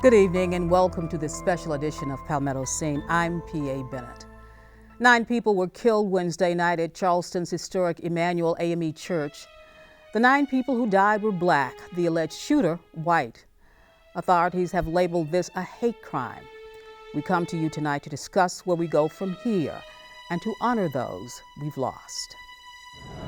Good evening and welcome to this special edition of Palmetto Scene. I'm P.A. Bennett. 9 people were killed Wednesday night at Charleston's historic Emmanuel AME Church. The 9 people who died were black, the alleged shooter white. Authorities have labeled this a hate crime. We come to you tonight to discuss where we go from here and to honor those we've lost.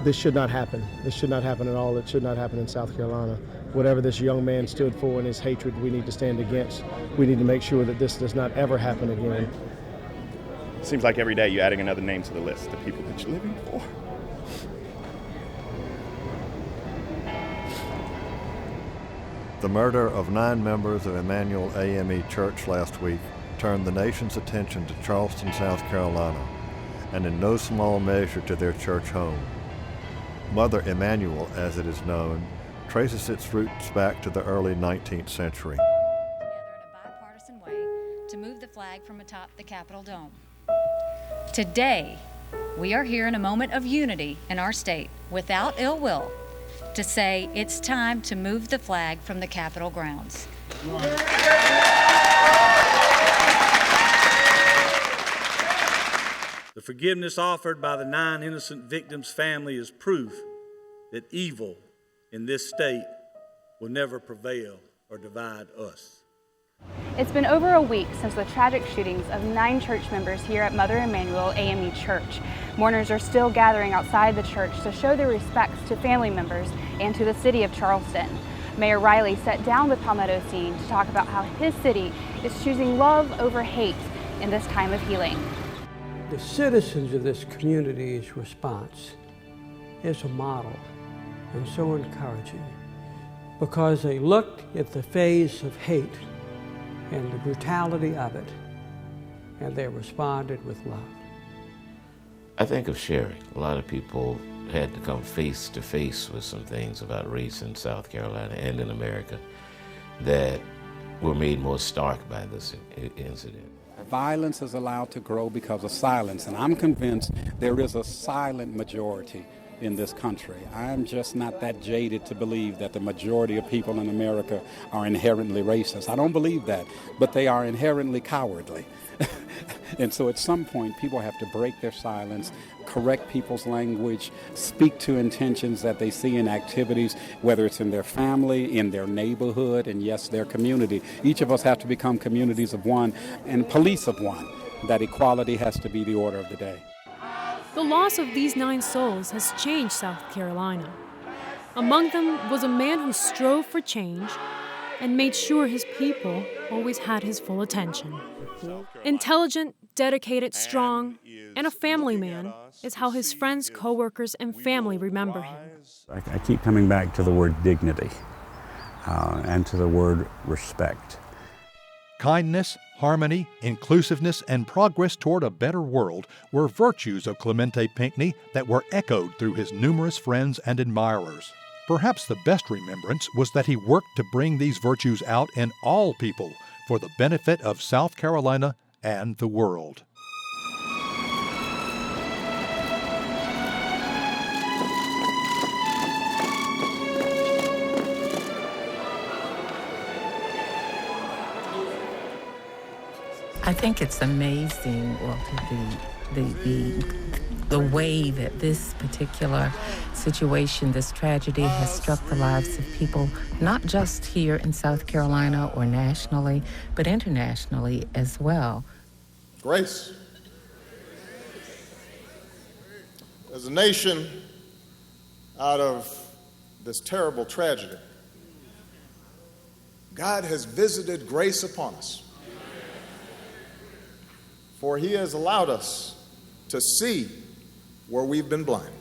This should not happen. This should not happen at all. It should not happen in South Carolina. Whatever this young man stood for in his hatred, we need to stand against. We need to make sure that this does not ever happen again. Seems like every day you're adding another name to the list of people that you're living for. The murder of 9 members of Emmanuel AME Church last week turned the nation's attention to Charleston, South Carolina, and in no small measure to their church home. Mother Emmanuel, as it is known, traces its roots back to the early 19th century. Together in a bipartisan way to move the flag from atop the Capitol dome. Today, we are here in a moment of unity in our state, without ill will, to say it's time to move the flag from the Capitol grounds. The forgiveness offered by the 9 innocent victims' family is proof that evil in this state will never prevail or divide us. It's been over a week since the tragic shootings of 9 church members here at Mother Emmanuel AME Church. Mourners are still gathering outside the church to show their respects to family members and to the city of Charleston. Mayor Riley sat down with Palmetto Scene to talk about how his city is choosing love over hate in this time of healing. The citizens of this community's response is a model and so encouraging because they looked at the phase of hate and the brutality of it, and they responded with love. I think of sharing. A lot of people had to come face to face with some things about race in South Carolina and in America that were made more stark by this incident. Violence is allowed to grow because of silence, and I'm convinced there is a silent majority in this country. I'm just not that jaded to believe that the majority of people in America are inherently racist. I don't believe that, but they are inherently cowardly. And so at some point, people have to break their silence, correct people's language, speak to intentions that they see in activities, whether it's in their family, in their neighborhood, and yes, their community. Each of us have to become communities of one and police of one. That equality has to be the order of the day. The loss of these 9 souls has changed South Carolina. Among them was a man who strove for change and made sure his people always had his full attention. Intelligent, dedicated, strong, and a family man is how his friends, co-workers, and family remember him. I keep coming back to the word dignity and to the word respect. Kindness, harmony, inclusiveness, and progress toward a better world were virtues of Clemente Pinckney that were echoed through his numerous friends and admirers. Perhaps the best remembrance was that he worked to bring these virtues out in all people for the benefit of South Carolina and the world. I think it's amazing, Walter, the way that this particular situation, this tragedy, has struck the lives of people, not just here in South Carolina or nationally, but internationally as well. Grace. As a nation, out of this terrible tragedy, God has visited grace upon us. For he has allowed us to see where we've been blind.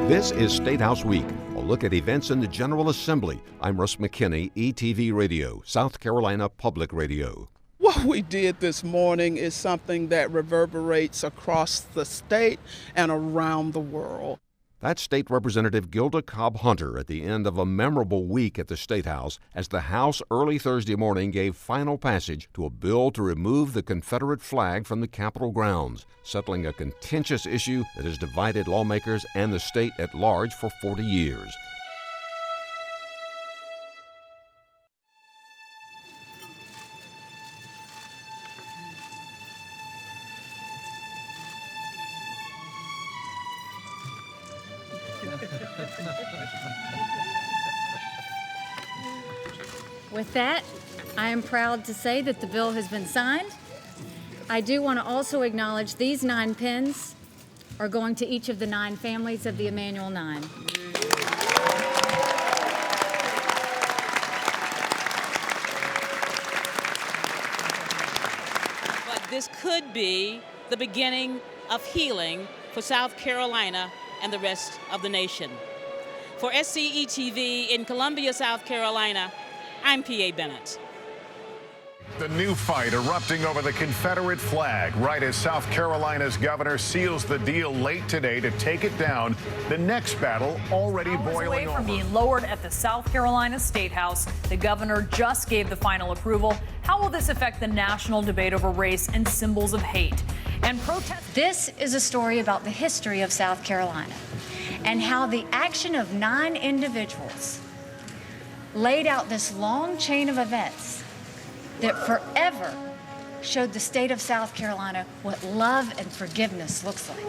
This is State House Week, a look at events in the General Assembly. I'm Russ McKinney, ETV Radio, South Carolina Public Radio. What we did this morning is something that reverberates across the state and around the world. That's State Representative Gilda Cobb-Hunter at the end of a memorable week at the State House as the House early Thursday morning gave final passage to a bill to remove the Confederate flag from the Capitol grounds, settling a contentious issue that has divided lawmakers and the state at large for 40 years. With that, I am proud to say that the bill has been signed. I do want to also acknowledge these 9 pins are going to each of the 9 families of the Emmanuel 9. But this could be the beginning of healing for South Carolina and the rest of the nation. For SCETV in Columbia, South Carolina, I'm P.A. Bennett. The new fight erupting over the Confederate flag right as South Carolina's governor seals the deal late today to take it down. The next battle already boiling over. From being lowered at the South Carolina State House, the governor just gave the final approval. How will this affect the national debate over race and symbols of hate and protest? This is a story about the history of South Carolina and how the action of 9 individuals laid out this long chain of events that forever showed the state of South Carolina what love and forgiveness looks like.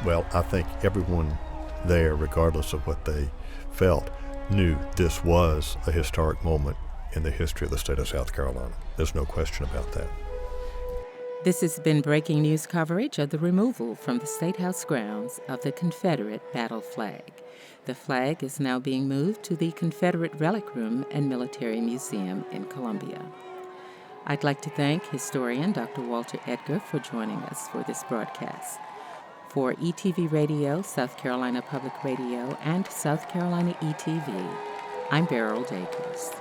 Well, I think everyone there, regardless of what they felt, knew this was a historic moment in the history of the state of South Carolina. There's no question about that. This has been breaking news coverage of the removal from the State House grounds of the Confederate battle flag. The flag is now being moved to the Confederate Relic Room and Military Museum in Columbia. I'd like to thank historian Dr. Walter Edgar for joining us for this broadcast. For ETV Radio, South Carolina Public Radio, and South Carolina ETV, I'm Beryl Dacres.